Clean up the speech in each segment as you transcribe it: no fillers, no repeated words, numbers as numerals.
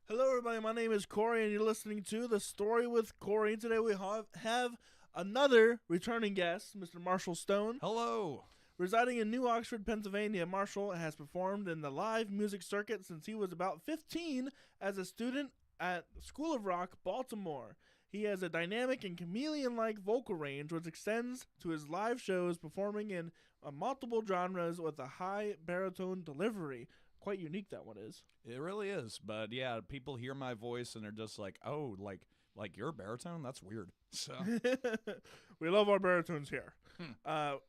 Hello, everybody. My name is Cory, and you're listening to The Story with Cory. Today we have another returning guest, Mr. Marshall Stone. Hello. Residing in New Oxford, Pennsylvania, Marshall has performed in the live music circuit since he was about 15 as a student at School of Rock Baltimore. He has a dynamic and chameleon-like vocal range, which extends to his live shows, performing in multiple genres with a high-baritone delivery. Quite unique, that one is. It really is. But yeah, people hear my voice and they're just like, oh, like you're a baritone? That's weird. So We love our baritones here.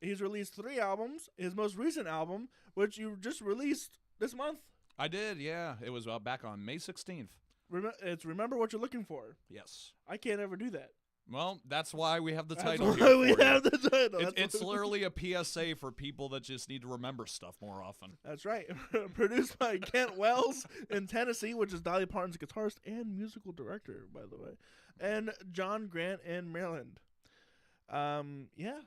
He's released 3 albums. His most recent album, which you just released this month. I did, yeah. It was back on May 16th. It's Remember What You're Looking For. Yes. I can't ever do that. Well, that's why we have the That's title why here we for have you. the title. It's literally a PSA for people that just need to remember stuff more often. That's right. Produced by Kent Wells in Tennessee, which is Dolly Parton's guitarist and musical director, by the way, and John Grant in Maryland. Yeah.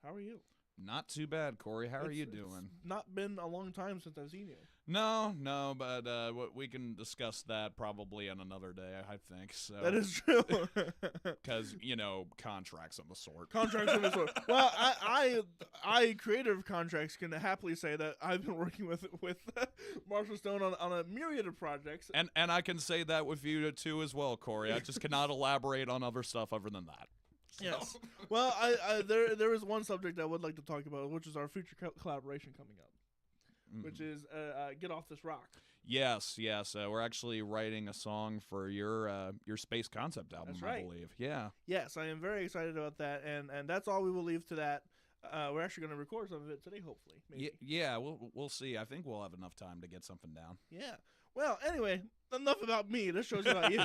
How are you? Not too bad, Cory. How are you It's doing? not been a long time since I've seen you. No, but we can discuss that probably on another day, I think. So That is true. because contracts of the sort. Contracts of the sort. Well, I creative contracts can happily say that I've been working with Marshall Stone on a myriad of projects. And I can say that with you too as well, Cory. I just cannot elaborate on other stuff other than that. So. Yes. Well, there is one subject I would like to talk about, which is our future collaboration coming up, which is Get Off This Rock. Yes. We're actually writing a song for your space concept album, That's right. I believe. Yeah. Yes, I am very excited about that, and that's all we will leave to that. We're actually going to record some of it today, hopefully. Maybe. Yeah. We'll see. I think we'll have enough time to get something down. Yeah. Well, anyway, enough about me. This show's about you.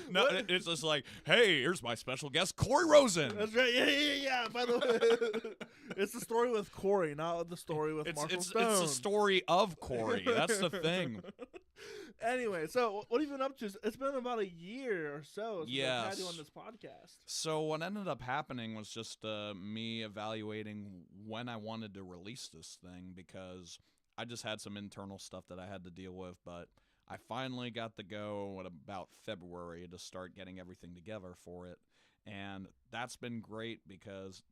No, it's just like, hey, here's my special guest, Cory Rosen. That's right. Yeah. By the way, it's the story with Cory, not the story with Marshall Stone. It's the story of Cory. That's the thing. Anyway, so what have you been up to? It's been about a year or so since I've had you on this podcast. So what ended up happening was just me evaluating when I wanted to release this thing, because I just had some internal stuff that I had to deal with, but I finally got the go at about February to start getting everything together for it. And that's been great because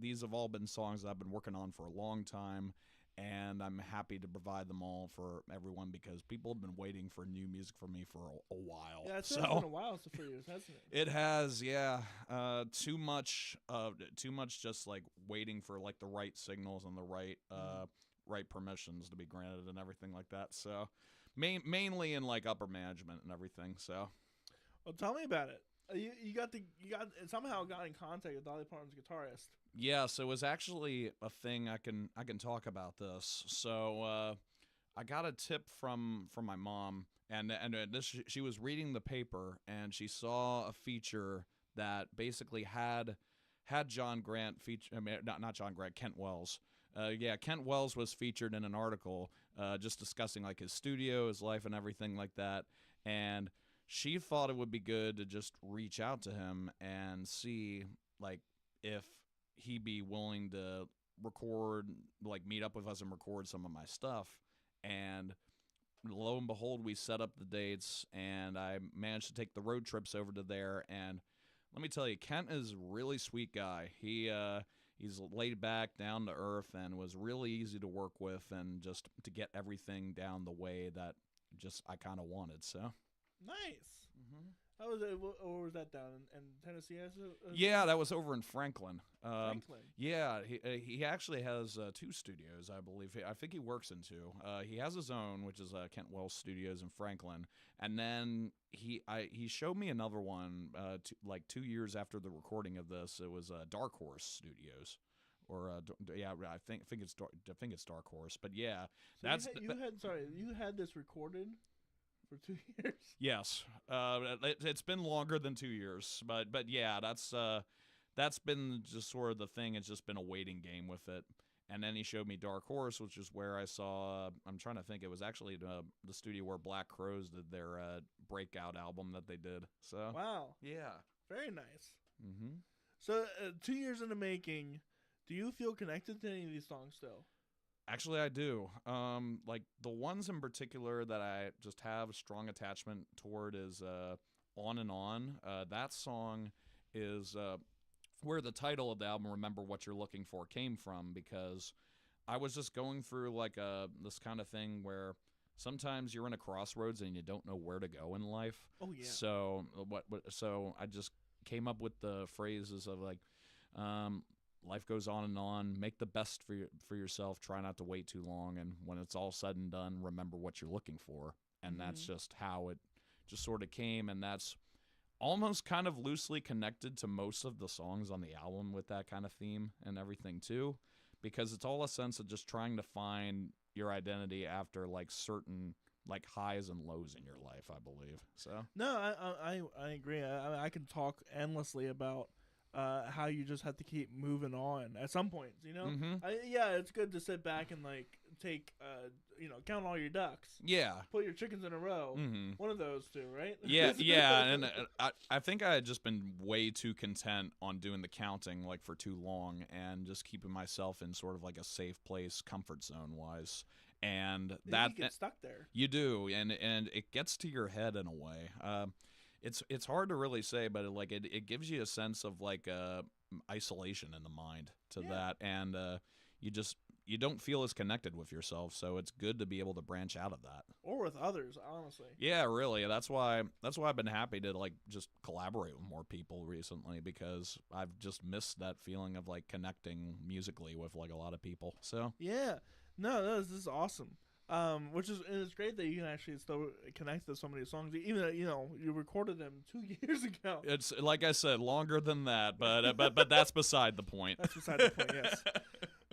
these have all been songs that I've been working on for a long time, and I'm happy to provide them all for everyone because people have been waiting for new music from me for a while. Yeah, it's been a while for years, hasn't it? It has, yeah. Too much just like waiting for like the right signals and the right right permissions to be granted and everything like that. So mainly in like upper management and everything. So well, tell me about it. You somehow got in contact with Dolly Parton's guitarist. Yeah, so it was actually a thing. I can talk about this. So I got a tip from my mom, and she was reading the paper and she saw a feature that basically had John Grant feature. I mean, not John Grant, Kent Wells. Kent Wells was featured in an article just discussing like his studio, his life, and everything like that. And she thought it would be good to just reach out to him and see like if he'd be willing to record, like meet up with us and record some of my stuff. And lo and behold, we set up the dates, and I managed to take the road trips over to there. And let me tell you, Kent is a really sweet guy. He's laid back, down to earth, and was really easy to work with, and just to get everything down the way that just I kind of wanted. So nice. How was it? Or was that down in Tennessee? Yeah, that was over in Franklin. Franklin. Yeah, he actually has 2 studios, I believe. I think he works in 2. He has his own, which is Kent Wells Studios in Franklin, and then he showed me another one like 2 years after the recording of this. It was Dark Horse Studios. Or I think it's Dark Horse, but yeah, so that's you had this recorded for 2 years. Yes, it's been longer than 2 years, but yeah, that's been just sort of the thing. It's just been a waiting game with it. And then he showed me Dark Horse, which is where I saw. I'm trying to think. It was actually the studio where Black Crowes did their breakout album that they did. So wow, yeah, very nice. So 2 years in the making. Do you feel connected to any of these songs still? Actually, I do. Like the ones in particular that I just have a strong attachment toward is On and On. That song is where the title of the album, Remember What You're Looking For, came from, because I was just going through like this kind of thing where sometimes you're in a crossroads and you don't know where to go in life. Oh yeah. So so I just came up with the phrases of like, life goes on and on. Make the best for yourself. Try not to wait too long. And when it's all said and done, remember what you're looking for. And that's just how it just sort of came. And that's almost kind of loosely connected to most of the songs on the album with that kind of theme and everything too, because it's all a sense of just trying to find your identity after like certain like highs and lows in your life, I believe. So no, I agree. I can talk endlessly about how you just have to keep moving on at some points, you know? Yeah, it's good to sit back and like take count all your ducks. Yeah. Put your chickens in a row. One of those two, right? Yeah, and I think I had just been way too content on doing the counting like for too long and just keeping myself in sort of like a safe place, comfort zone wise. And that you get stuck there. You do, and it gets to your head in a way. It's hard to really say, but it gives you a sense of like isolation in the mind to that, and you don't feel as connected with yourself. So it's good to be able to branch out of that, or with others, honestly. Yeah, really. That's why I've been happy to like just collaborate with more people recently, because I've just missed that feeling of like connecting musically with like a lot of people. So yeah, no, this is awesome. It's great that you can actually still connect to so many songs, even though, you recorded them 2 years ago. It's like I said, longer than that, but that's beside the point. That's beside the point. Yes.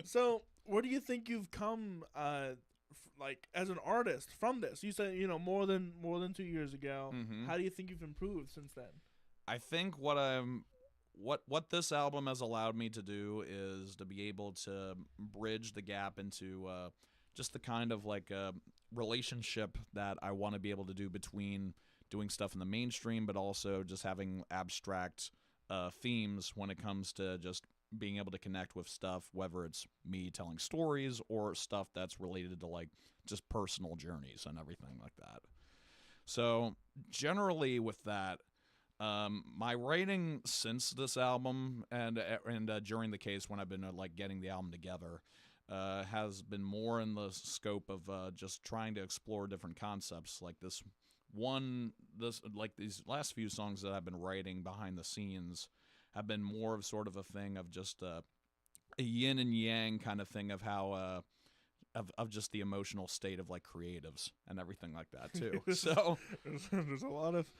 So, where do you think you've come, like as an artist from this? You said more than 2 years ago. How do you think you've improved since then? I think what this album has allowed me to do is to be able to bridge the gap into just the kind of like relationship that I want to be able to do between doing stuff in the mainstream, but also just having abstract themes when it comes to just being able to connect with stuff, whether it's me telling stories or stuff that's related to like just personal journeys and everything like that. So generally with that, my writing since this album and during the case when I've been like getting the album together has been more in the scope of just trying to explore different concepts. Like these last few songs that I've been writing behind the scenes have been more of sort of a thing of just a yin and yang kind of thing of how of just the emotional state of like creatives and everything like that too. So there's a lot of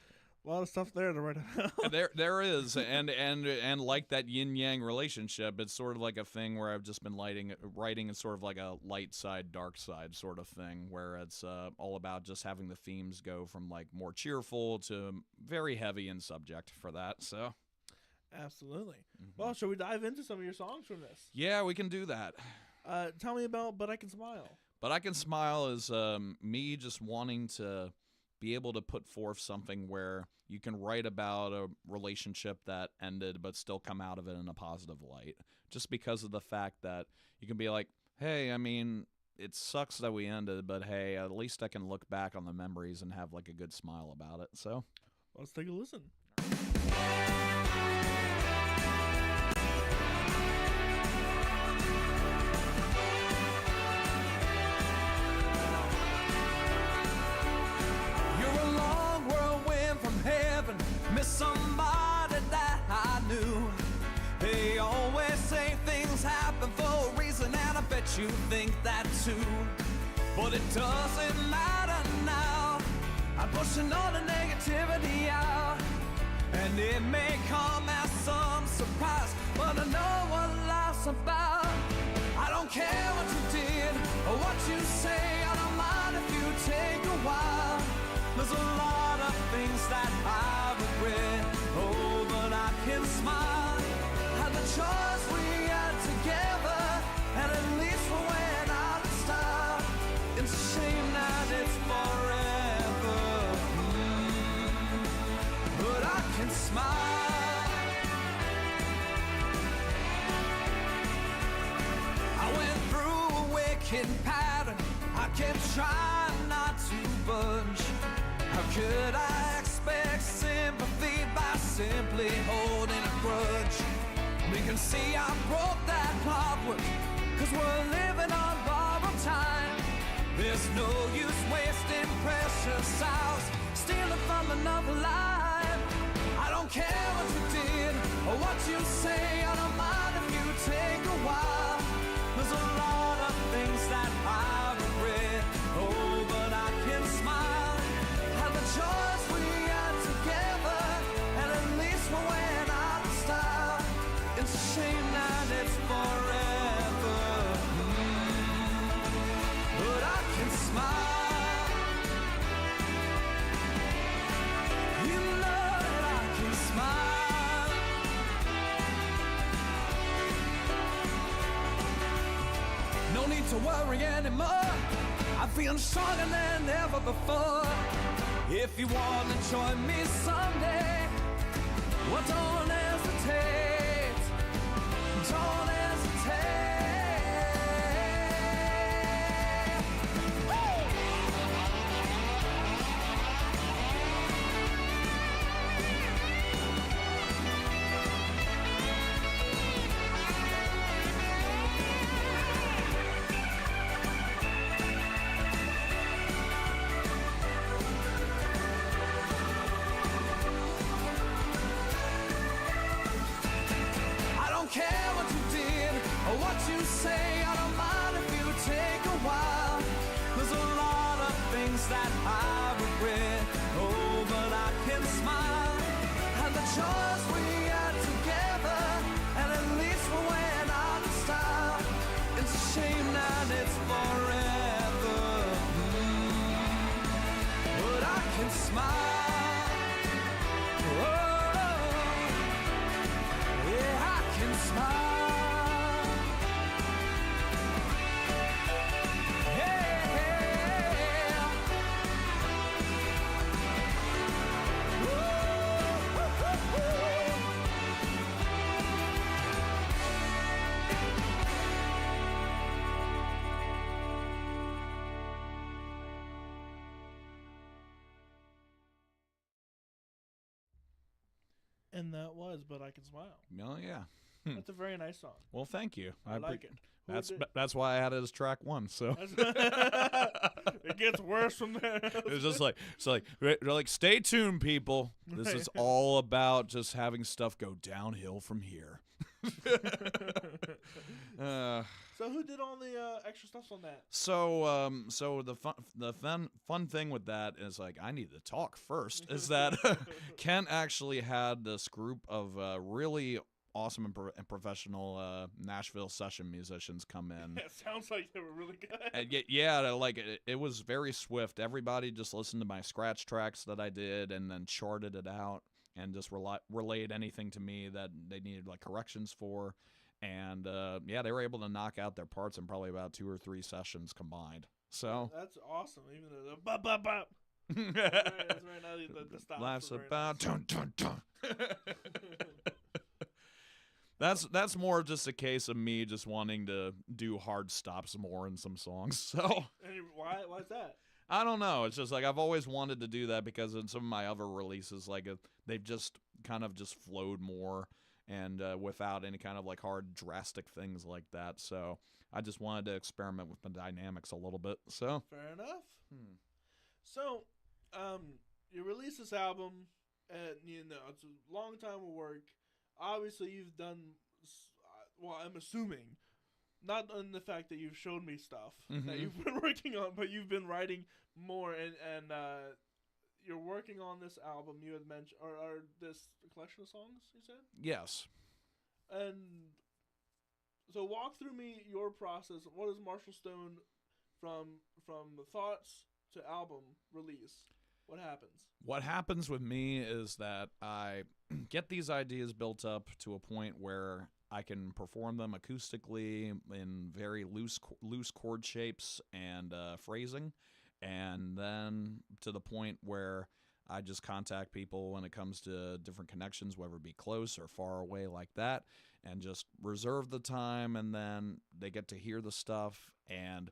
stuff there to write about. There is, and like that yin yang relationship, it's sort of like a thing where I've just been writing in sort of like a light side, dark side sort of thing, where it's all about just having the themes go from like more cheerful to very heavy in subject for that. So. Absolutely. Well, shall we dive into some of your songs from this? Yeah, we can do that. Tell me about But I Can Smile. But I Can Smile is me just wanting to be able to put forth something where you can write about a relationship that ended but still come out of it in a positive light. Just because of the fact that you can be like, hey, I mean, it sucks that we ended, but hey, at least I can look back on the memories and have like a good smile about it. So let's take a listen. Somebody that I knew. They always say things happen for a reason, and I bet you think that too. But it doesn't matter now. I'm pushing all the negativity out, and it may come as some surprise, but I know what life's about. I don't care what you did or what you say. I don't mind if you take a while. There's a lot of things that I regret. Oh, but I can smile at the choice we had together, and at least we went out in style. It's a shame that it's forever, but I can smile. I went through a wicked broken pattern. I kept trying not to budge. How could I expect sympathy by simply holding a grudge? We can see I broke that clockwork, 'cause we're living on borrowed time. There's no use wasting precious hours, stealing from another life. I don't care what you did or what you say, I don't mind if you take a while. There's a lot of things that I regret, oh, but I can smile at the choice we had together, and at least we went out in style. It's a shame that it's forever, but I can smile. You know that I can smile. No need to worry anymore. I'm feeling stronger than ever before. If you wanna join me someday, well, don't hesitate. Don't hesitate. Woo! I don't care what you did or what you say, I don't mind if you take a while. There's a lot of things that I regret, oh, but I can smile at the choice we had together, and at least we went out in style. It's a shame that it's forever, but I can smile. Oh, yeah, I can smile. Yeah. And that was But I Can Smile. Oh, yeah. That's a very nice song. Well, thank you. I like it. Who did- That's why I had it as track one. So It gets worse from there. it's just like they're like, stay tuned, people. This is all about just having stuff go downhill from here. So who did all the extra stuff on that? So the fun thing with that is, like, I need to talk first. Is that Kent actually had this group of really awesome and professional Nashville session musicians come in. It sounds like they were really good. And yeah, like it was very swift. Everybody just listened to my scratch tracks that I did and then charted it out and just relayed anything to me that they needed, like, corrections for. And yeah, they were able to knock out their parts in probably about 2 or 3 sessions combined. So that's awesome. Even the bop bop bop. That's very nice. The stops Life's were very about nice. dun dun dun. That's more just a case of me just wanting to do hard stops more in some songs. So And why is that? I don't know. It's just like I've always wanted to do that because in some of my other releases, like they've just kind of just flowed more and without any kind of like hard drastic things like that. So I just wanted to experiment with the dynamics a little bit. So Fair enough. So, you released this album, and it's a long time of work. Obviously, you've done well. I'm assuming, not in the fact that you've showed me stuff that you've been working on, but you've been writing more, and you're working on this album. You had mentioned, or this collection of songs. You said yes. And so, walk through me your process. What is Marshall Stone from the thoughts to album release? What happens? What happens with me is that I get these ideas built up to a point where I can perform them acoustically in very loose chord shapes and phrasing, and then to the point where I just contact people when it comes to different connections, whether it be close or far away like that, and just reserve the time, and then they get to hear the stuff, and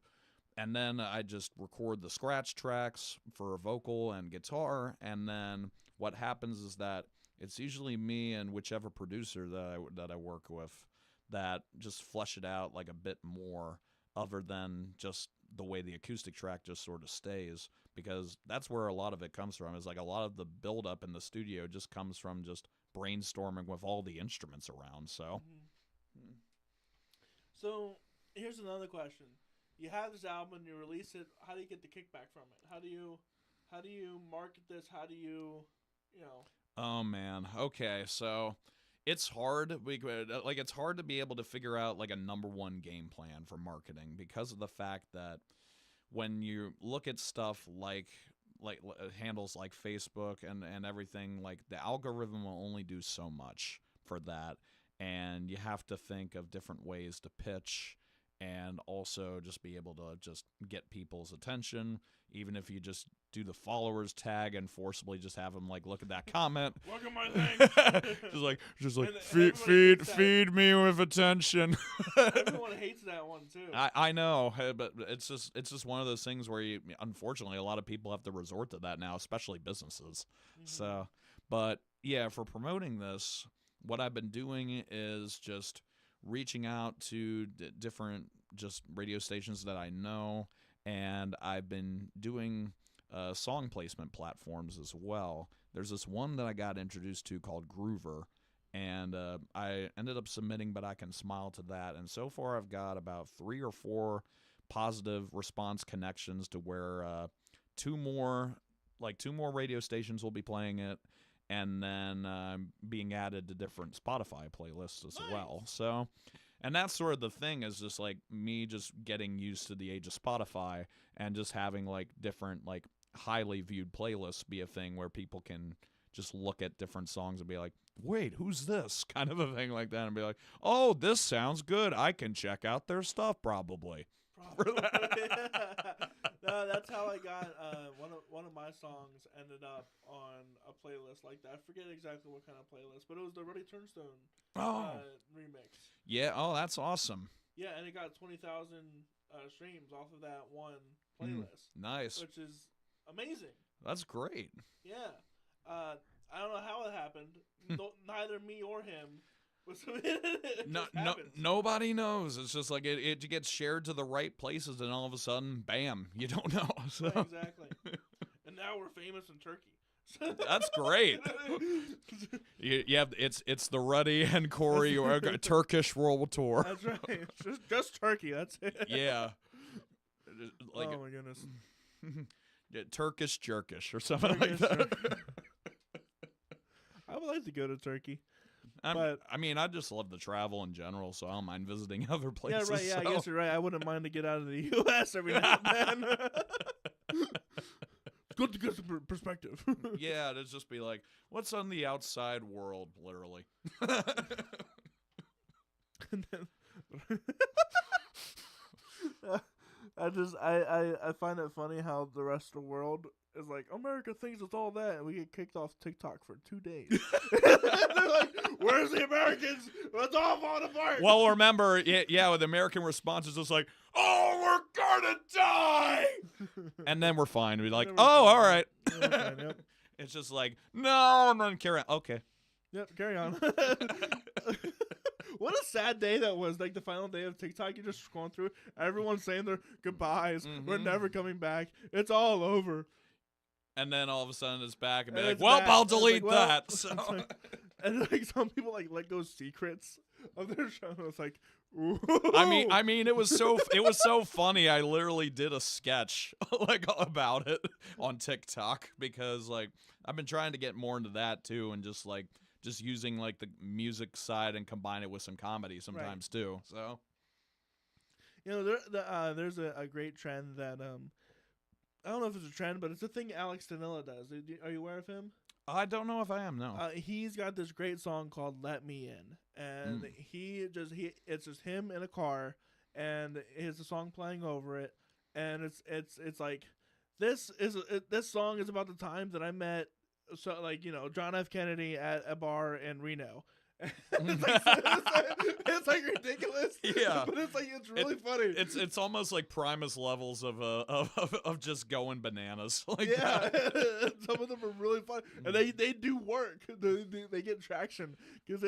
then I just record the scratch tracks for vocal and guitar, and then what happens is that it's usually me and whichever producer that I work with that just flesh it out like a bit more, other than just the way the acoustic track just sort of stays, because that's where a lot of it comes from. Is like a lot of the build up in the studio just comes from just brainstorming with all the instruments around. So, So here's another question: you have this album, you release it. How do you get the kickback from it? How do you market this? How do you know? Oh man. Okay, so it's hard. It's hard to be able to figure out like a number one game plan for marketing, because of the fact that when you look at stuff like handles like Facebook and everything, like the algorithm will only do so much for that, and you have to think of different ways to pitch and also just be able to just get people's attention, even if you just do the followers tag and forcibly just have them like look at that comment. Look at my thing. just like and feed me with attention. Everyone hates that one too. I know, but it's just one of those things where unfortunately a lot of people have to resort to that now, especially businesses. So, but yeah, for promoting this, what I've been doing is just reaching out to different just radio stations that I know, and I've been doing song placement platforms as well. There's this one that I got introduced to called Groover, and I ended up submitting But I Can Smile to that, and so far I've got about 3 or 4 positive response connections to where two more radio stations will be playing it, and then being added to different Spotify playlists as well. So, and that's sort of the thing, is just like me just getting used to the age of Spotify and just having like different like highly viewed playlists be a thing where people can just look at different songs and be like, wait, who's this? Kind of a thing like that, and be like, oh, this sounds good. I can check out their stuff probably. No, that's how I got one of my songs ended up on a playlist like that. I forget exactly what kind of playlist, but it was the Ruddy Turnstone remix. Yeah, oh, that's awesome. Yeah, and it got 20,000 streams off of that one playlist. Nice. Which is amazing. That's great. Yeah. I don't know how it happened. Neither me or him. Nobody knows. It's just like it gets shared to the right places, and all of a sudden, bam, you don't know. So. Yeah, exactly. And now we're famous in Turkey. That's great. It's the Ruddy and Cory or Turkish World Tour. That's right. Just Turkey. That's it. Yeah. Like, oh my goodness. Turkish jerkish or something like that. I would like to go to Turkey. I mean, I just love to travel in general, so I don't mind visiting other places. Yeah, right. Yeah, I guess you're right. I wouldn't mind to get out of the U.S. every now and then. It's good to get some perspective. Yeah, to just be like, what's on the outside world, literally. And then, I find it funny how the rest of the world is like, America thinks it's all that, and we get kicked off TikTok for 2 days. They're like, where's the Americans? It's all falling apart. Well, remember, yeah, with the American response is just like, oh, we're gonna die, and then we're fine. We're like, oh, all right. Fine, yep. It's just like, no, I'm not carry on. Okay. Yep, carry on. What a sad day that was, like the final day of TikTok. You're just scrolling through, everyone's saying their goodbyes. We're never coming back. It's all over. And then all of a sudden it's back and be And like, it's well, back. I'll And it's delete like, well, that. So. and like some people like let go secrets of their show. It's like, ooh. I mean, it was so funny. I literally did a sketch like about it on TikTok, because like I've been trying to get more into that too, and just using like the music side and combine it with some comedy sometimes too. So, you know, there's a great trend that I don't know if it's a trend, but it's a thing Alex Danilla does. Are you aware of him? I don't know if I am. No. He's got this great song called "Let Me In," and it's just him in a car, and he has a song playing over it, and it's like this song is about the time that I met so like John F. Kennedy at a bar in Reno. It's like ridiculous. Yeah, but it's really funny. It's almost like Primus levels of just going bananas. Like yeah, that. some of them are really fun, and they do work. They get traction because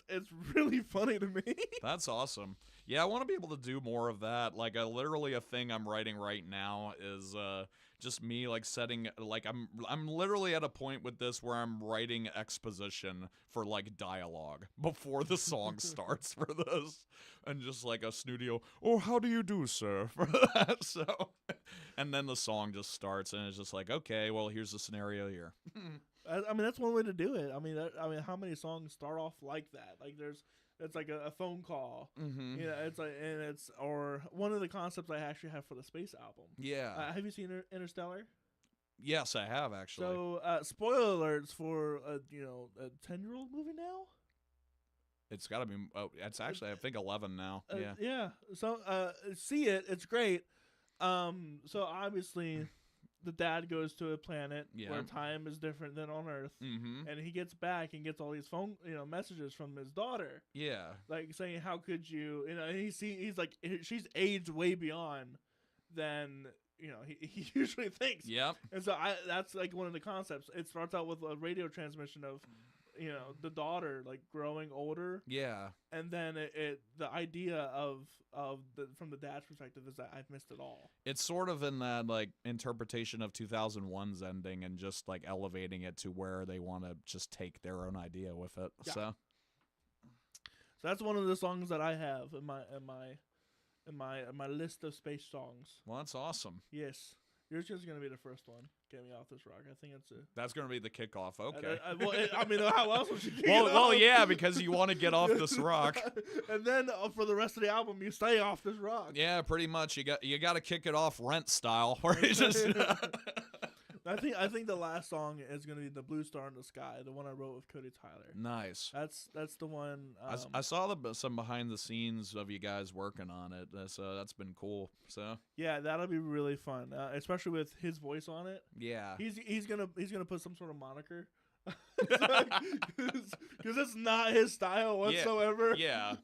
it's really funny to me. That's awesome. Yeah, I want to be able to do more of that. Like literally a thing I'm writing right now is just me like setting like I'm literally at a point with this where I'm writing exposition for like dialogue before the song starts for this, and just like a snooty "oh, how do you do, sir?" for that. So, and then the song just starts, and it's just like, okay, well, here's the scenario here. I mean, that's one way to do it. I mean, how many songs start off like that? Like it's like a phone call. Mm-hmm. It's like, and it's, or one of the concepts I actually have for the space album. Yeah. Have you seen Interstellar? Yes, I have actually. So, spoiler alerts for a 10-year-old movie now. It's got to be. Oh, it's actually I think 11 now. Yeah. Yeah. So, see it. It's great. So obviously, the dad goes to a planet where time is different than on Earth, and he gets back and gets all these phone messages from his daughter. Yeah. Like saying, "How could you?" And he's like, she's aged way beyond than he usually thinks. Yep. And so that's like one of the concepts. It starts out with a radio transmission of the daughter like growing older. Yeah. And then the idea from the dad's perspective is that I've missed it all. It's sort of in that like interpretation of 2001's ending and just like elevating it to where they want to just take their own idea with it. Yeah. So that's one of the songs that I have in my list of space songs. Well, that's awesome. Yes. Yours is going to be the first one. Get me off this rock. I think that's going to be the kickoff. Okay. I mean, how else would you kick it well, off? yeah, because you want to get off this rock. And then for the rest of the album, you stay off this rock. Yeah, pretty much. You got to kick it off Rent style, where you just. I think the last song is going to be "The Blue Star in the Sky," the one I wrote with Cody Tyler. Nice. That's the one. I saw some behind the scenes of you guys working on it. That's been cool. So yeah, that'll be really fun, especially with his voice on it. Yeah. He's gonna put some sort of moniker. Because it's not his style whatsoever. Yeah.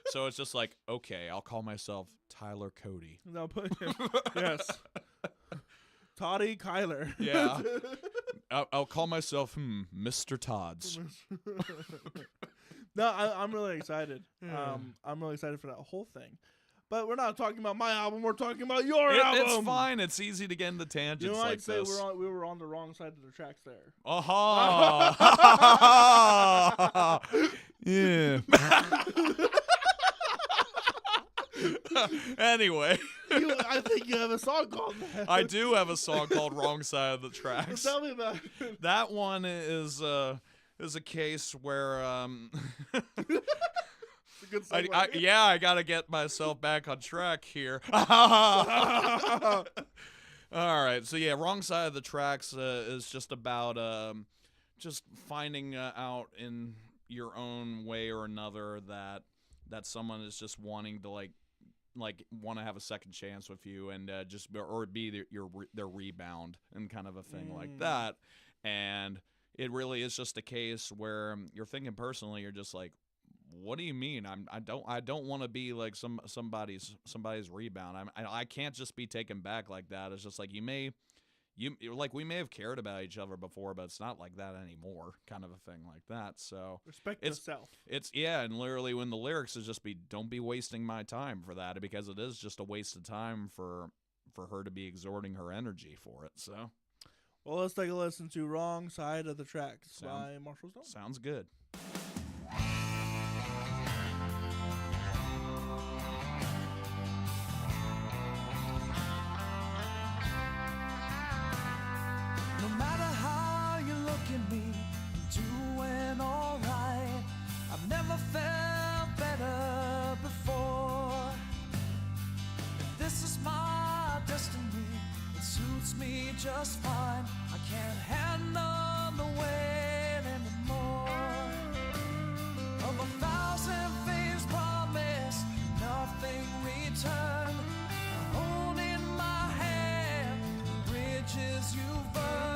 So it's just like, okay, I'll call myself Tyler Cody. No, put him. Yes. Toddy Kyler. Yeah. I'll call myself Mr. Todd's. No, I'm really excited. I'm really excited for that whole thing. But we're not talking about my album. We're talking about your album. It's fine. It's easy to get into tangents like say this. we were on the wrong side of the tracks there. Aha! Yeah. Anyway. I think you have a song called that. I do have a song called Wrong Side of the Tracks. Tell me about it. That one is a case where I gotta get myself back on track here. All right, so yeah, Wrong Side of the Tracks is just about just finding out in your own way or another that someone is just wanting to like want to have a second chance with you and or be their rebound and kind of a thing like that. And it really is just a case where you're thinking personally, you're just like, what do you mean? I don't want to be like somebody's rebound. I can't just be taken back like that. It's just like we may have cared about each other before, but it's not like that anymore, kind of a thing like that. So respect yourself. And literally when the lyrics is just don't be wasting my time for that, because it is just a waste of time for her to be exerting her energy for it. So, well, let's take a listen to "Wrong Side of the Tracks" by Marshall Stone. Sounds good. No matter how you look at me, I'm doing alright. I've never felt better before. If this is my destiny, it suits me just fine. I can't handle the weight anymore. Of 1,000 things promised, nothing returned. Hold in my hand the bridges you burned.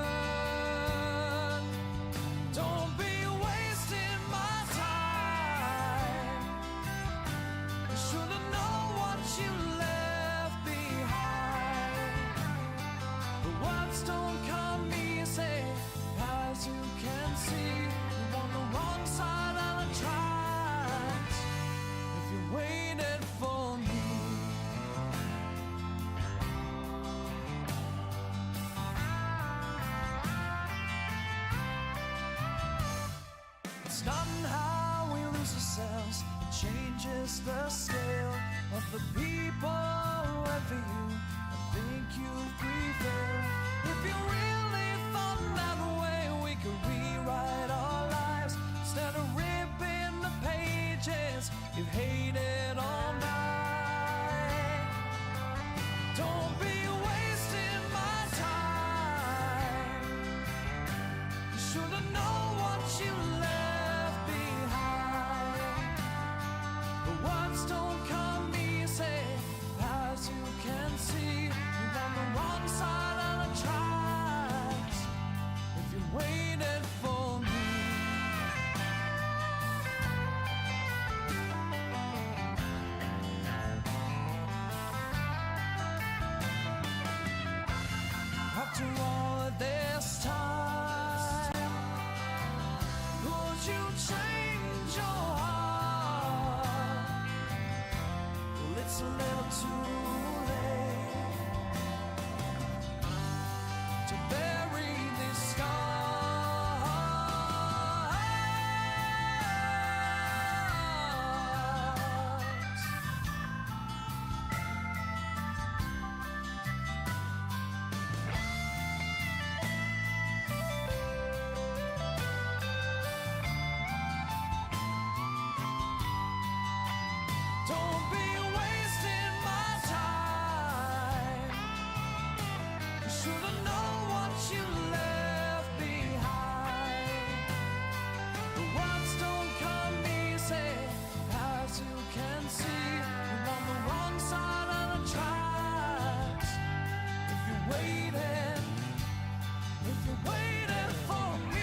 stunning how we lose ourselves. It changes the scale of the people who envy you. I think you prevail. If you really thought that way, we could rewrite our lives instead of ripping the pages you've hated all night. Don't be wasting my time. You should've known what you left behind. The words don't come easy, as you can see. You're on the wrong side of the tracks if you waited for me. After all of this time, would you change your heart? Well, it's a little too late to bury these scars. Don't be wasting my time. You should've known what you left behind. The words don't come easy, as you can see. You're on the wrong side of the tracks. If you're waiting for me.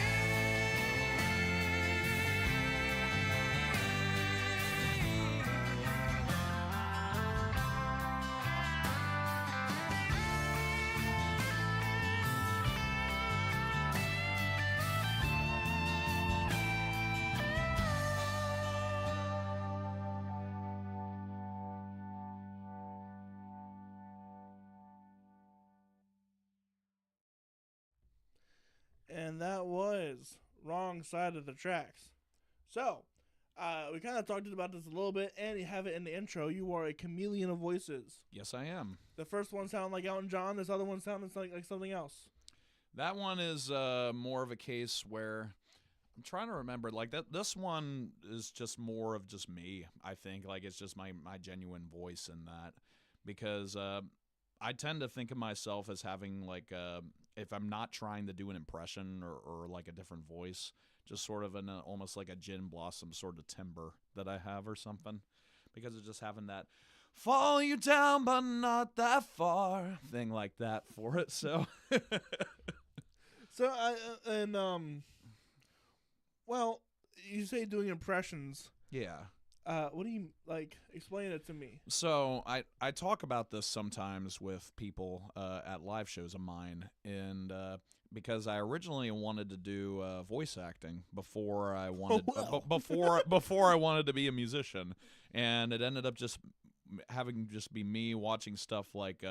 And that was Wrong Side of the Tracks. So, we kind of talked about this a little bit, and you have it in the intro. You are a chameleon of voices. Yes, I am. The first one sounded like Elton John. This other one sounded like something else. That one is more of a case where I'm trying to remember. Like that, this one is just more of just me. I think like it's just my genuine voice in that, because I tend to think of myself as having like if I'm not trying to do an impression or like a different voice, just sort of an almost like a gin blossom sort of timbre that I have or something, because of just having that fall you down but not that far thing like that for it. So So well, you say doing impressions. yeah. What do you like? Explain it to me. So I talk about this sometimes with people at live shows of mine, and because I originally wanted to do voice acting before I wanted before I wanted to be a musician, and it ended up just having just be me watching stuff like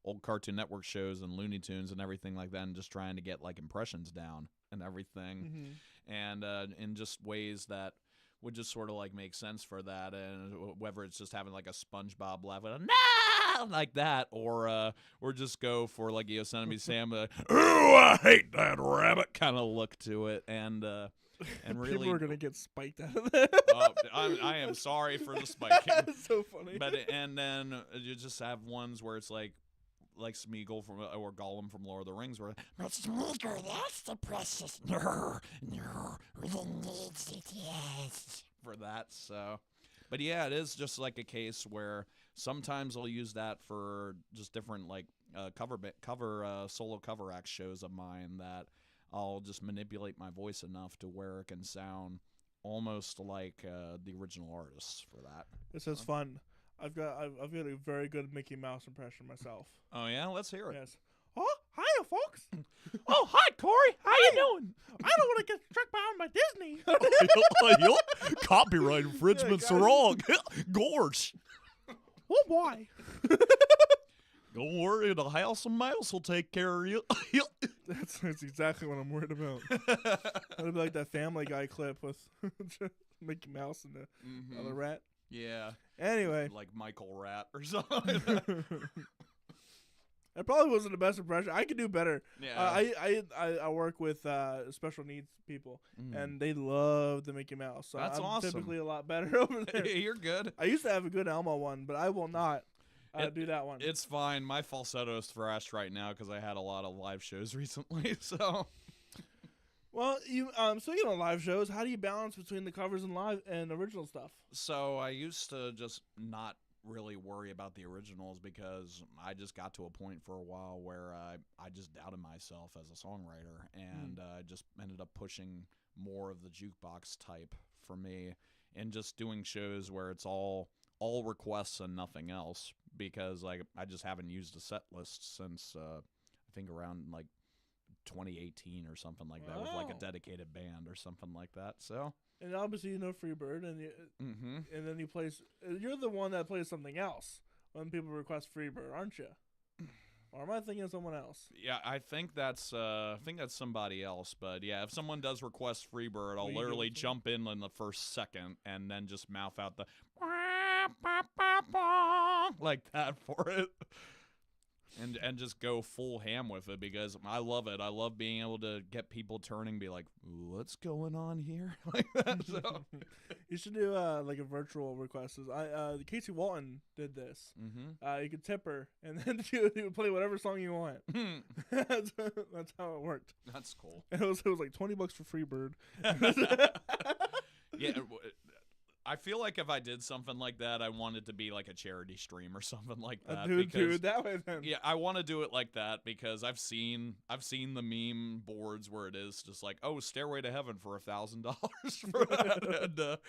old Cartoon Network shows and Looney Tunes and everything like that, and just trying to get like impressions down and everything, and in just ways that would just sort of like make sense for that, and whether it's just having like a SpongeBob laugh with a no like that, or just go for like Yosemite Sam, ooh, I hate that rabbit kind of look to it, and really People are gonna get spiked out of that. I am sorry for the spiking. That's so funny. But and then you just have ones where it's like Smeagol from or Gollum from Lord of the Rings, where But Smeagol, that's the precious. No, we didn't need it, yes. for that. So, but yeah, it is just like a case where sometimes I'll use that for just different like solo cover act shows of mine, that I'll just manipulate my voice enough to where it can sound almost like the original artists for that. This is fun. I've got a very good Mickey Mouse impression myself. Oh yeah, let's hear it. Yes. Oh, hiya, folks. Oh, hi, Corey. How you doing? I don't want to get struck down by Disney. Copyright infringement's Yeah, wrong. Gorge. Oh boy. Don't worry, the House of Mouse will take care of you. That's exactly what I'm worried about. It'll be like that Family Guy clip with Mickey Mouse and the other rat. Yeah. Anyway. Like Michael Rat or something like that. That probably wasn't the best impression. I could do better. Yeah. I work with special needs people, and they love the Mickey Mouse. So That's I'm awesome. typically a lot better over there. You're good. I used to have a good Elmo one, but I will not do that one. It's fine. My falsetto is thrashed right now because I had a lot of live shows recently. So, well, you speaking of live shows, how do you balance between the covers and live and original stuff? So I used to just not really worry about the originals because I just got to a point for a while where I just doubted myself as a songwriter, and just ended up pushing more of the jukebox type for me and just doing shows where it's all requests and nothing else, because like I just haven't used a set list since I think around like 2018 or something like that, with like a dedicated band or something like that. So, and obviously you know Freebird, and and then you play. You're the one that plays something else when people request Freebird, aren't you? Or am I thinking of someone else? Yeah, I think that's somebody else. But yeah, if someone does request Freebird, I'll literally jump in the first second and then just mouth out the like that for it. And just go full ham with it, because I love it. I love being able to get people turning, be like, "What's going on here?" Like that. So you should do like a virtual request. Casey Walton did this. You could tip her, and then you would play whatever song you want. That's how it worked. That's cool. And it was like $20 for Freebird. Yeah. I feel like if I did something like that, I want it to be like a charity stream or something like that. Do it that way then. Yeah, I want to do it like that because I've seen the meme boards where it is just like, oh, Stairway to Heaven for $1,000 for that.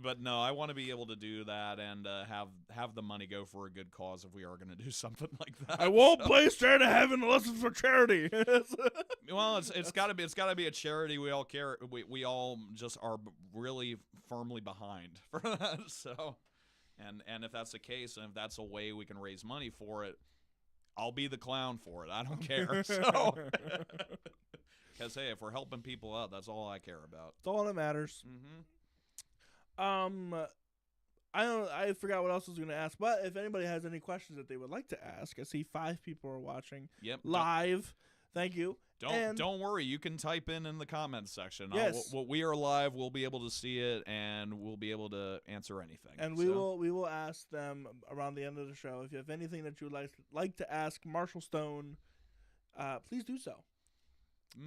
But no, I want to be able to do that and have the money go for a good cause if we are going to do something like that. I won't play Stairway to Heaven unless it's for charity. Well, it's got to be a charity we all care. We all just are really firmly behind for that. So, and if that's the case, and if that's a way we can raise money for it, I'll be the clown for it. I don't care. So, because hey, if we're helping people out, that's all I care about. That's all that matters. I forgot what else I was going to ask, but if anybody has any questions that they would like to ask, I see 5 people are watching live. Thank you. Don't worry. You can type in the comments section. Yes. We are live. We'll be able to see it, and we'll be able to answer anything. And we will ask them around the end of the show. If you have anything that you would like to ask Marshall Stone, please do so.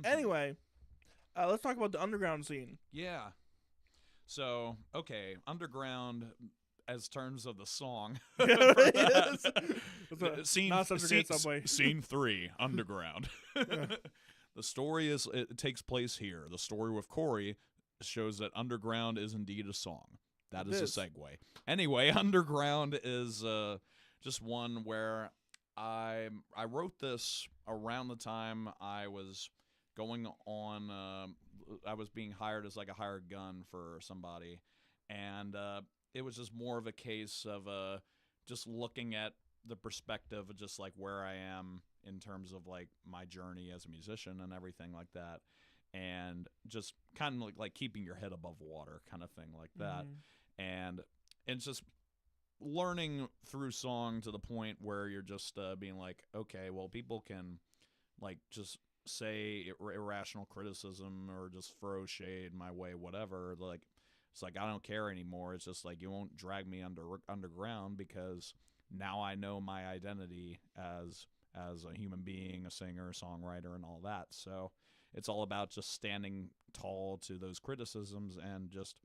Anyway, let's talk about the underground scene. Yeah. So, okay, underground as terms of the song. Scene 3, underground. The story it takes place here. The Story with Cory shows that underground is indeed a song. That is a segue. Anyway, underground is just one where I wrote this around the time I was going on. I was being hired as like a hired gun for somebody, and it was just more of a case of just looking at the perspective of just like where I am in terms of like my journey as a musician and everything like that, and just kind of like keeping your head above water kind of thing like that. And it's just learning through song to the point where you're just being like, okay, well, people can like just say irrational criticism or just throw shade my way, whatever. Like, it's like I don't care anymore. It's just like you won't drag me underground, because now I know my identity as a human being, a singer, a songwriter, and all that. So it's all about just standing tall to those criticisms and just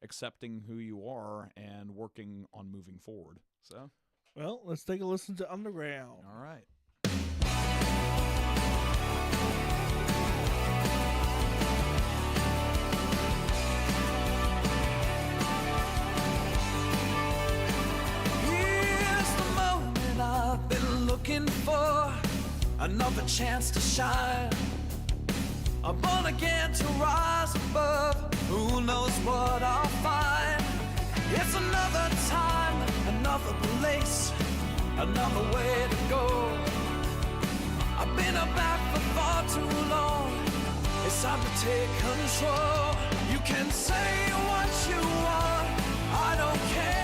accepting who you are and working on moving forward. So, well, let's take a listen to Underground. All right. Looking for another chance to shine. I'm born again to rise above. Who knows what I'll find? It's another time, another place, another way to go. I've been a back for far too long. It's time to take control. You can say what you want, I don't care.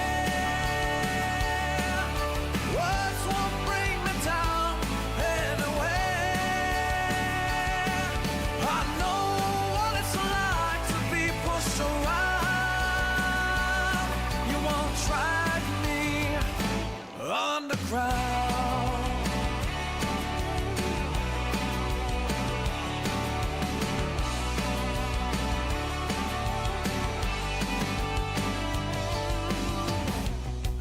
Words won't bring me down anywhere. I know what it's like to be pushed around. You won't drag me underground.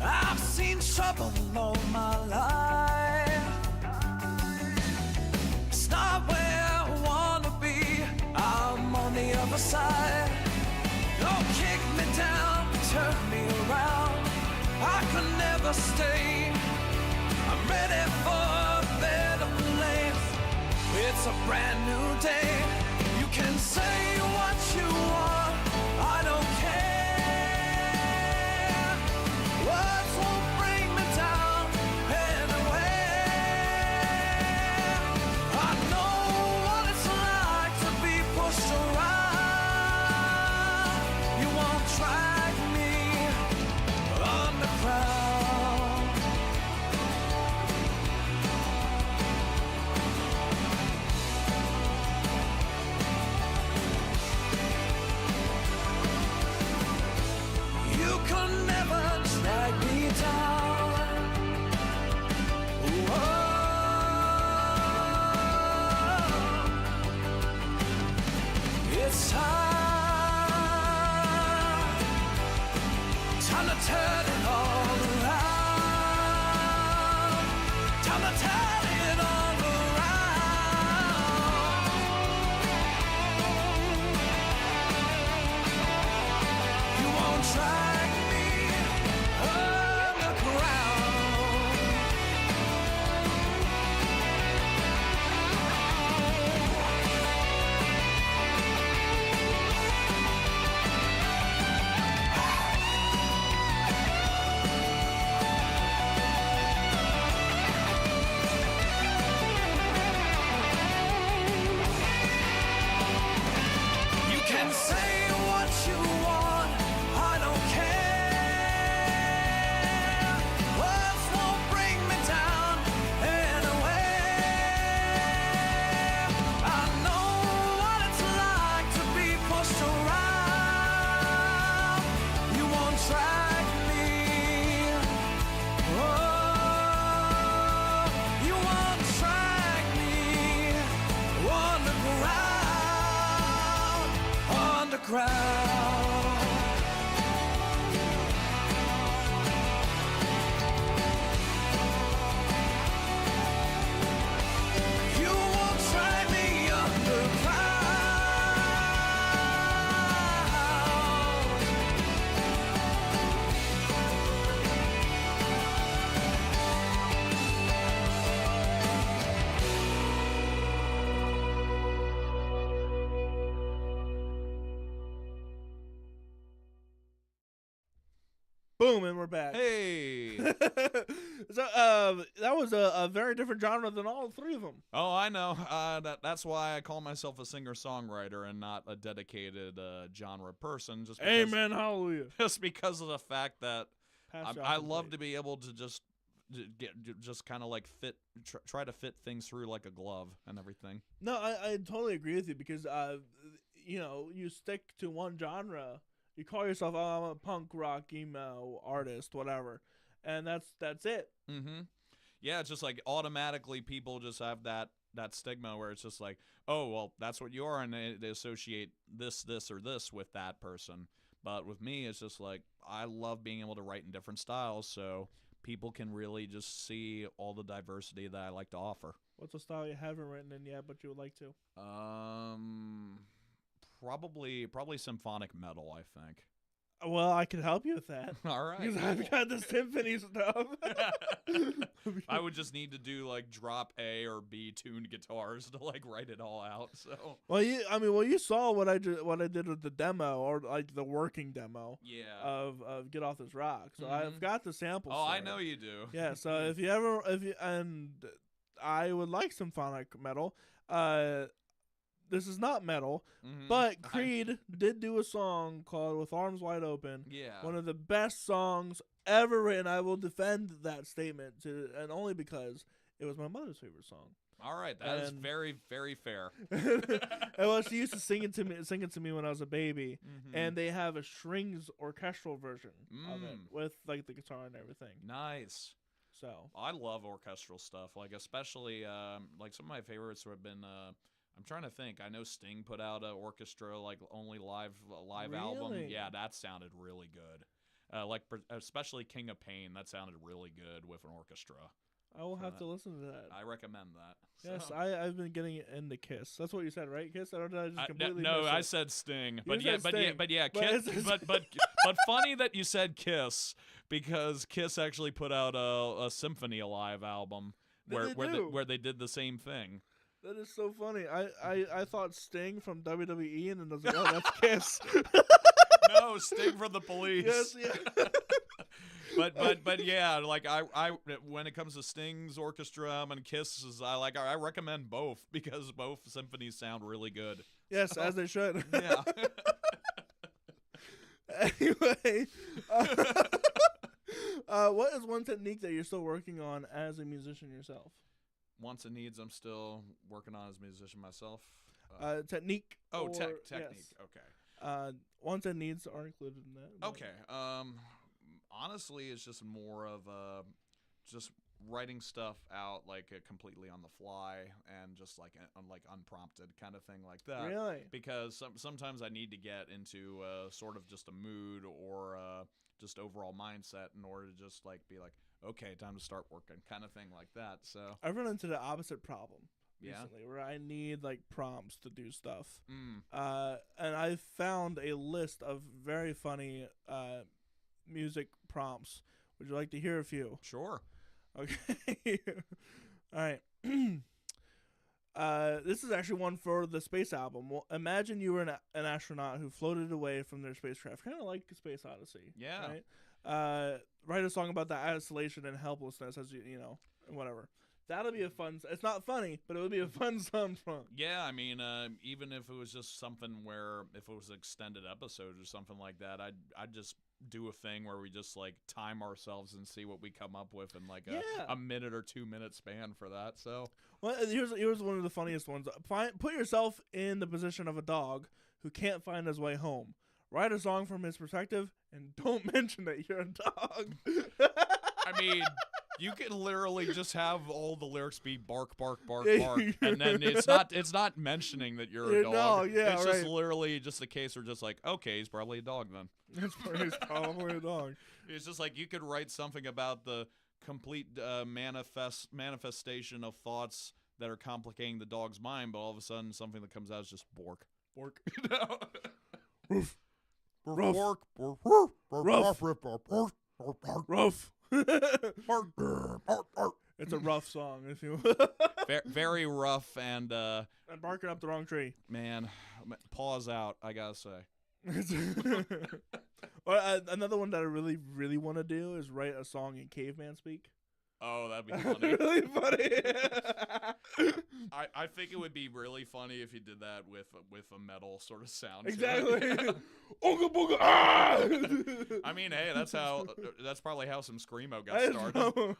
I've seen trouble all my life. It's not where I wanna be. I'm on the other side. Don't kick me down, turn me around. I could never stay. I'm ready for a better place. It's a brand new day. You can say what you want, I don't care. Words won't bring me down anywhere. I know what it's like to be pushed around. You won't drag me underground. You could never drag me down. Whoa. It's time to turn it all around. Time to turn it all around. You won't drag me underground. You can say what you want, I don't care. Words won't bring me down anywhere. I know what it's like to be pushed around. You won't drag me. Oh, you won't drag me underground. You won't drag me underground. Boom, and we're back. Hey. So that was a very different genre than all three of them. Oh, I know. That's why I call myself a singer-songwriter and not a dedicated genre person. Just because, Amen, hallelujah. just because of the fact that Pass I off the love plate. to be able to just kind of like try to fit things through like a glove and everything. No, I totally agree with you because you know, you stick to one genre. You call yourself, oh, I'm a punk rock emo artist, whatever, and that's it. Mm-hmm. Yeah, it's just like automatically people just have that stigma where it's just like, oh, well, that's what you are, and they associate this, or this with that person. But with me, it's just like I love being able to write in different styles, so people can really just see all the diversity that I like to offer. What's a style you haven't written in yet, but you would like to? Probably symphonic metal, I think. Well, I can help you with that. All right. Because I've got the symphony stuff. I would just need to do like drop A or B tuned guitars to like write it all out. So Well, you saw what I did with the demo, or like the working demo. yeah. Of Get Off This Rock. So I've got the samples. Oh, I for know it. you do. Yeah. So if you and I would like symphonic metal. This is not metal, Mhm. but Creed did do a song called "With Arms Wide Open." Yeah. One of the best songs ever written. I will defend that statement, and only because it was my mother's favorite song. All right, that is And- very, very fair. And well, she used to sing it to me when I was a baby, Mhm. and they have a strings orchestral version of it Mm. with like the guitar and everything. Nice. So I love orchestral stuff, like especially like some of my favorites have been. I'm trying to think. I know Sting put out an orchestra like only live album. Really? Yeah, that sounded really good. Especially King of Pain, that sounded really good with an orchestra. I will have that. to listen to that. I recommend that. Yes, So- I've been getting into Kiss. That's what you said, right? Kiss. Or did I just completely no, miss I it? said Sting, You but said Sting, but but Kiss, it's- but funny that you said Kiss because Kiss actually put out a Symphony Alive album Did they do? where they did the same thing. That is so funny. I thought Sting from WWE, and then I was like, oh, that's Kiss. No, Sting from the Police. Yes, yeah. but yeah, like I when it comes to Sting's orchestra and Kiss's, I recommend both because both symphonies sound really good. Yes, as they should. Yeah. Anyway, what is one technique that you're still working on as a musician yourself? Wants and needs, I'm still working on as a musician myself. Technique. Oh, or- technique. yes. Okay. Wants and needs are included in that. but- Okay. Honestly, it's just more of just writing stuff out like completely on the fly and just like unprompted kind of thing like that. Really? Because sometimes I need to get into sort of just a mood or just overall mindset in order to just like be like, okay, time to start working, kind of thing like that. So I've run into the opposite problem Yeah? recently, where I need like prompts to do stuff. mm, And I found a list of very funny music prompts. Would you like to hear a few? sure. Okay. All right. This is actually one for the space album. Well, imagine you were an astronaut who floated away from their spacecraft, kind of like Space Odyssey. Yeah. Right. Write a song about the isolation and helplessness, as you know, whatever. That'll be a fun. It's not funny, but it would be a fun song prompt. Yeah, I mean, even if it was just something where if it was an extended episode or something like that, I'd just do a thing where we just like time ourselves and see what we come up with in like Yeah. a minute or 2 minute span for that. So Well, here's one of the funniest ones. Put yourself in the position of a dog who can't find his way home. Write a song from his perspective, and don't mention that you're a dog. I mean, you can literally just have all the lyrics be bark, bark, bark, Yeah, bark, and then it's not mentioning that you're a You're dog. a dog, yeah, it's just right. literally just a case where just like, okay, he's probably a dog then. He's probably a dog. It's just like you could write something about the complete manifestation of thoughts that are complicating the dog's mind, but all of a sudden something that comes out is just bork. Bork. You know? Roof. Bork, Ruff. bork, bork, Ruff. Ruff. Rough. It's a rough song, if you Very rough and and barking up the wrong tree. man, paws out, I gotta say. Or, another one that I really, really want to do is write a song in caveman speak. Oh, that'd be funny. Really funny. I think it would be really funny if you did that with a metal sort of sound. to it. Exactly. Yeah. Ooga booga. Ah! I mean, hey, that's probably how some screamo got started.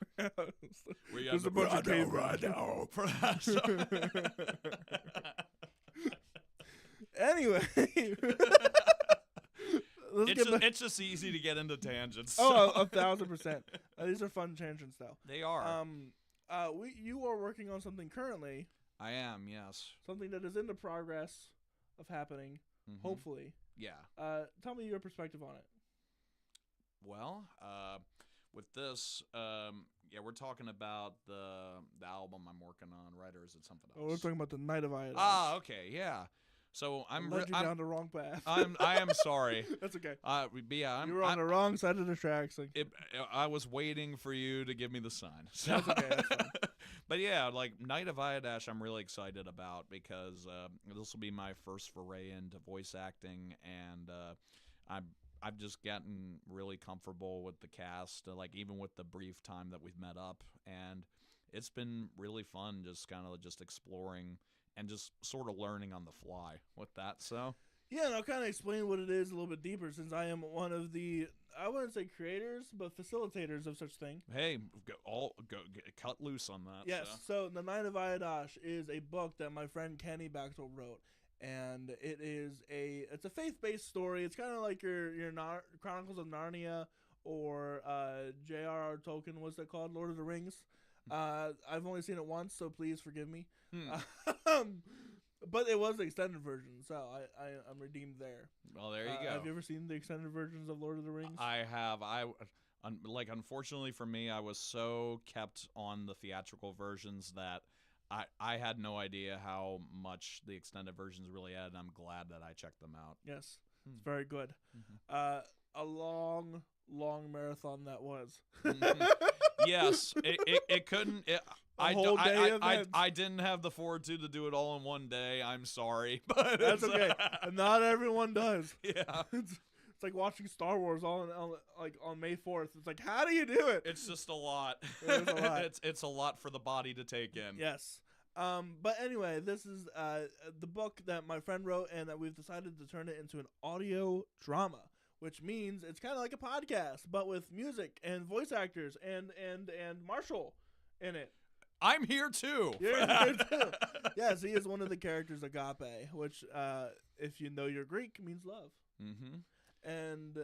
We There's have a bunch of cavemen. for that song. Anyway. Let's It's get back. it's just easy to get into tangents. Oh, so. 1,000%. These are fun tangents, though. They are. You are working on something currently, I am, yes. something that is in the progress of happening, Mhm. hopefully. Yeah. Tell me your perspective on it. Well, with this, yeah, we're talking about the album I'm working on, right? Or is it something else? Oh, we're talking about the Night of Iodine. Ah, okay, yeah. So I led you down the wrong path. I am sorry. That's okay. But yeah, You were on the wrong side of the tracks. Like, I was waiting for you to give me the sign. So. That's okay, that's fine. But yeah, like Night of Iodine, I'm really excited about because this will be my first foray into voice acting, and I've just gotten really comfortable with the cast, like even with the brief time that we've met up, and it's been really fun, just kind of just exploring and just sort of learning on the fly with that. So Yeah, and I'll kind of explain what it is a little bit deeper, since I am one of the, I wouldn't say creators, but facilitators of such thing. hey, cut loose on that. Yes, so The Night of Ayadash is a book that my friend Kenny Baxwell wrote, and it's a faith-based story. It's kind of like your Chronicles of Narnia or J.R.R. Tolkien, what's that called? Lord of the Rings. I've only seen it once, so please forgive me. But it was the extended version, so I'm redeemed there. Well, there you go. Have you ever seen the extended versions of Lord of the Rings? I have. Unfortunately for me, I was so kept on the theatrical versions that I had no idea how much the extended versions really had, and I'm glad that I checked them out. Yes, it's very good. A long marathon that was. Yes, it couldn't. I didn't have the fortitude to do it all in one day. I'm sorry, but that's okay. Not everyone does. Yeah, it's like watching Star Wars on May 4th. It's like, how do you do it? It's just a lot. It is a lot. It's a lot for the body to take in. Yes. But anyway, this is the book that my friend wrote, and that we've decided to turn it into an audio drama, which means it's kind of like a podcast, but with music and voice actors and Marshall in it. I'm here too. You're here too. Yes, he is one of the characters, Agape, which, if you know your Greek, means love. Mm-hmm. And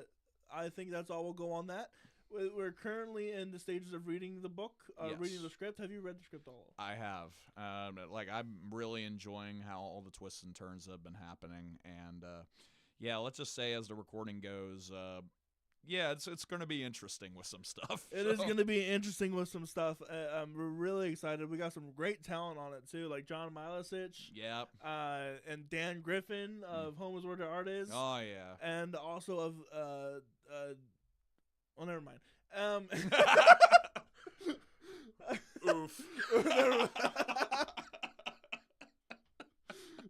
I think that's all we'll go on that. We're currently in the stages of reading the book, Yes. reading the script. Have you read the script all? I have. I'm really enjoying how all the twists and turns have been happening, and yeah, let's just say as the recording goes, yeah, it's going to be interesting with some stuff. It is going to be interesting with some stuff. We're really excited. We got some great talent on it too, like John Milicic. Yep. And Dan Griffin of Home is Where the Art Is. Oh yeah. And also of well, never mind. Oof.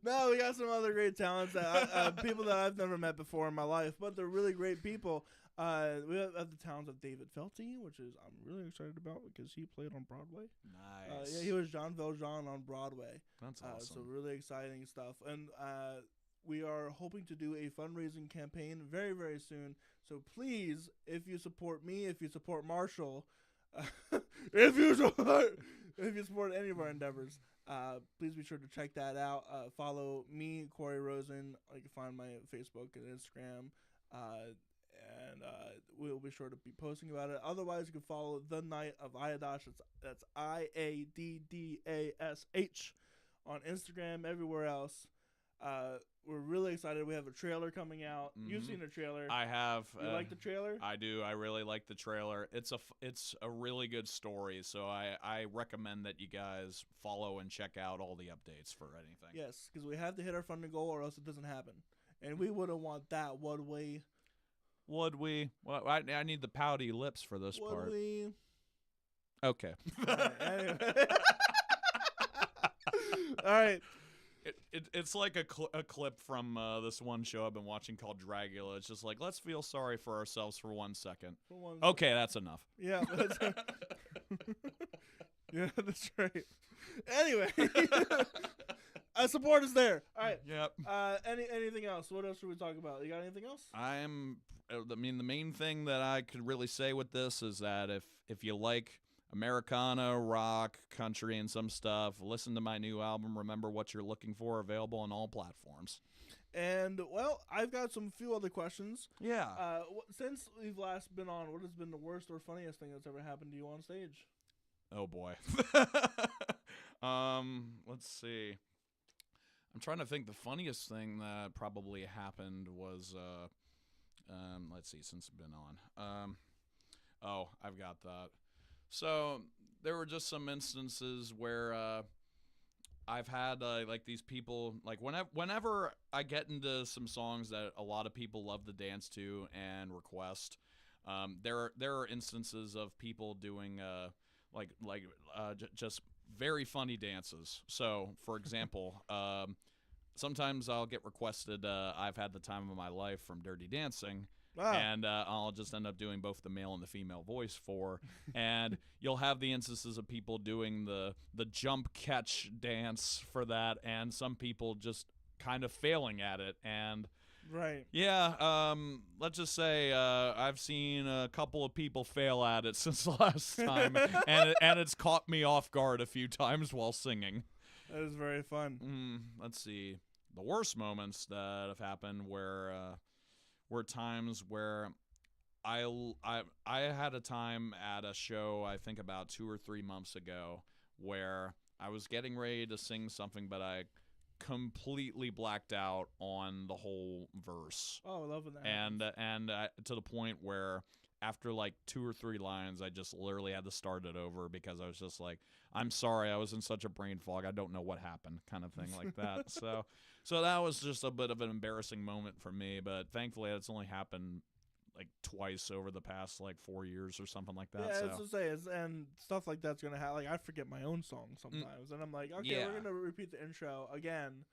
No, we got some other great talents that people that I've never met before in my life, but they're really great people. We have the talents of David Felty, which is I'm really excited about because he played on Broadway. Nice. Yeah, he was Jean Valjean on Broadway. That's awesome. So really exciting stuff. And we are hoping to do a fundraising campaign very, very soon. So please, if you support me, if you support Marshall, if you support any of our endeavors, please be sure to check that out. Follow me, Cory Rosen. You can find my Facebook and Instagram. And we'll be sure to be posting about it. Otherwise, you can follow The Night of Ayadash. That's IADDASH on Instagram, everywhere else. We're really excited. We have a trailer coming out. Mm-hmm. You've seen the trailer. I have. You like the trailer? I do. I really like the trailer. It's a really good story, so I recommend that you guys follow and check out all the updates for anything. Yes, because we have to hit our funding goal or else it doesn't happen. And we wouldn't want that, would we? Would we? Well, I need the pouty lips for this part. Would we? Okay. Anyway. All right. It's like a clip from this one show I've been watching called Dragula. It's just like, let's feel sorry for ourselves for 1 second. Okay, that's enough. Yeah. Yeah, that's right. Anyway. Support is there. All right. Yep. Anything else? What else should we talk about? You got anything else? I mean, the main thing that I could really say with this is that if you like Americana, rock, country, and some stuff, listen to my new album, Remember What You're Looking For, available on all platforms. And, well, I've got some few other questions. Yeah. Since we've last been on, what has been the worst or funniest thing that's ever happened to you on stage? Oh, boy. Let's see. I'm trying to think. The funniest thing that probably happened was, let's see, since I've been on. Oh, I've got that. So there were just some instances where I've had like these people, like whenever I get into some songs that a lot of people love to dance to and request, there are instances of people doing just very funny dances. So, for example, sometimes I'll get requested, I've had the time of my life from Dirty Dancing, Wow. And I'll just end up doing both the male and the female voice for. And you'll have the instances of people doing the jump catch dance for that, and some people just kind of failing at it. And Right. yeah, let's just say I've seen a couple of people fail at it since the last time, and it's caught me off guard a few times while singing. That is very fun. Let's see. The worst moments that have happened were times where I had a time at a show, I think about 2 or 3 months ago, where I was getting ready to sing something, but I completely blacked out on the whole verse. Oh, I love when that And happens. to the point where after like 2 or 3 lines, I just literally had to start it over because I was just like, I'm sorry, I was in such a brain fog, I don't know what happened, kind of thing like that. So that was just a bit of an embarrassing moment for me, but thankfully it's only happened like twice over the past like 4 years or something like that. Yeah, So. it's to say, and stuff like that's gonna happen. Like I forget my own song sometimes, and I'm like, okay, Yeah. we're gonna repeat the intro again,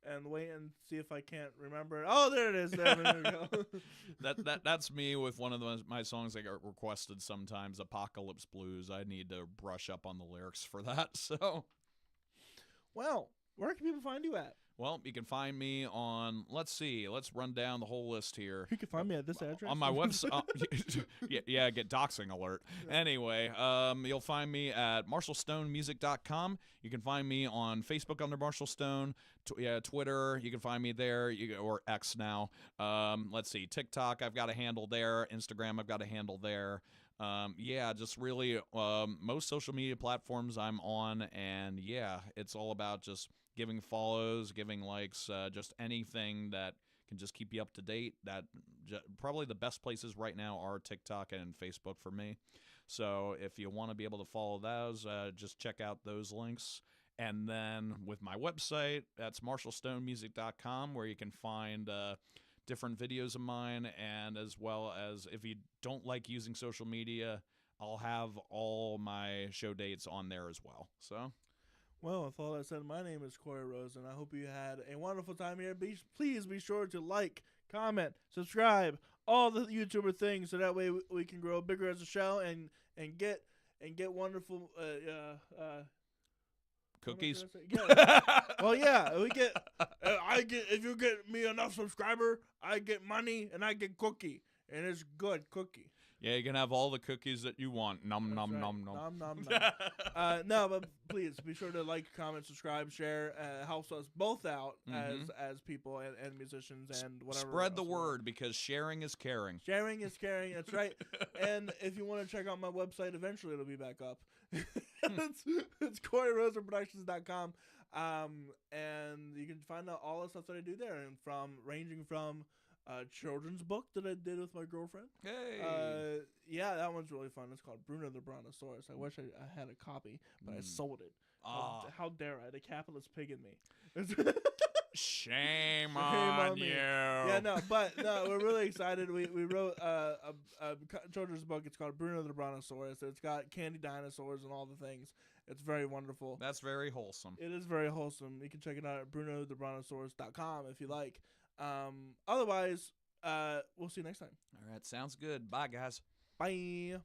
and wait and see if I can't remember it. Oh, there it is. There we go. That's me with one of my songs that get requested sometimes, Apocalypse Blues. I need to brush up on the lyrics for that. So, Well, where can people find you at? well, you can find me on. Let's run down the whole list here. You can find me at this address On my website. Yeah, get doxing alert. Anyway, you'll find me at marshallstonemusic.com. You can find me on Facebook under Marshall Stone. Twitter, you can find me there, or X now. Let's see, TikTok, I've got a handle there. Instagram, I've got a handle there. Yeah, just really most social media platforms I'm on, and yeah, it's all about just giving follows, giving likes, just anything that can just keep you up to date. That probably the best places right now are TikTok and Facebook for me. So if you want to be able to follow those, just check out those links. And then with my website, that's marshallstonemusic.com, where you can find different videos of mine, and as well as if you don't like using social media, I'll have all my show dates on there as well. So. Well, with all that said, my name is Cory Rose, and I hope you had a wonderful time here. Please be sure to like, comment, subscribe, all the YouTuber things, so that way we can grow bigger as a show and get wonderful Cookies. Yeah. Well, yeah, we get. I get if you get me enough subscriber, I get money and I get cookie, and it's good cookie. Yeah, you can have all the cookies that you want. Nom, nom, Right. nom, nom. Nom, nom, nom. No, but please be sure to like, comment, subscribe, share. Helps us both out as people and musicians and whatever. Spread the else. word, because sharing is caring. Sharing is caring. That's right. And if you want to check out my website, eventually it'll be back up. it's CoryRoseProductions.com. And you can find out all the stuff that I do there, and ranging from a children's book that I did with my girlfriend. Hey. Yeah, that one's really fun. It's called Bruno the Brontosaurus. I wish I had a copy, but I sold it. How dare I? The capitalist pig in me. Shame on on me. you. Yeah, but we're really excited. We wrote a children's book. It's called Bruno the Brontosaurus. It's got candy dinosaurs and all the things. It's very wonderful. That's very wholesome. It is very wholesome. You can check it out at brunotherBrontosaurus.com if you like. Otherwise, we'll see you next time. All right, sounds good. Bye, guys. Bye.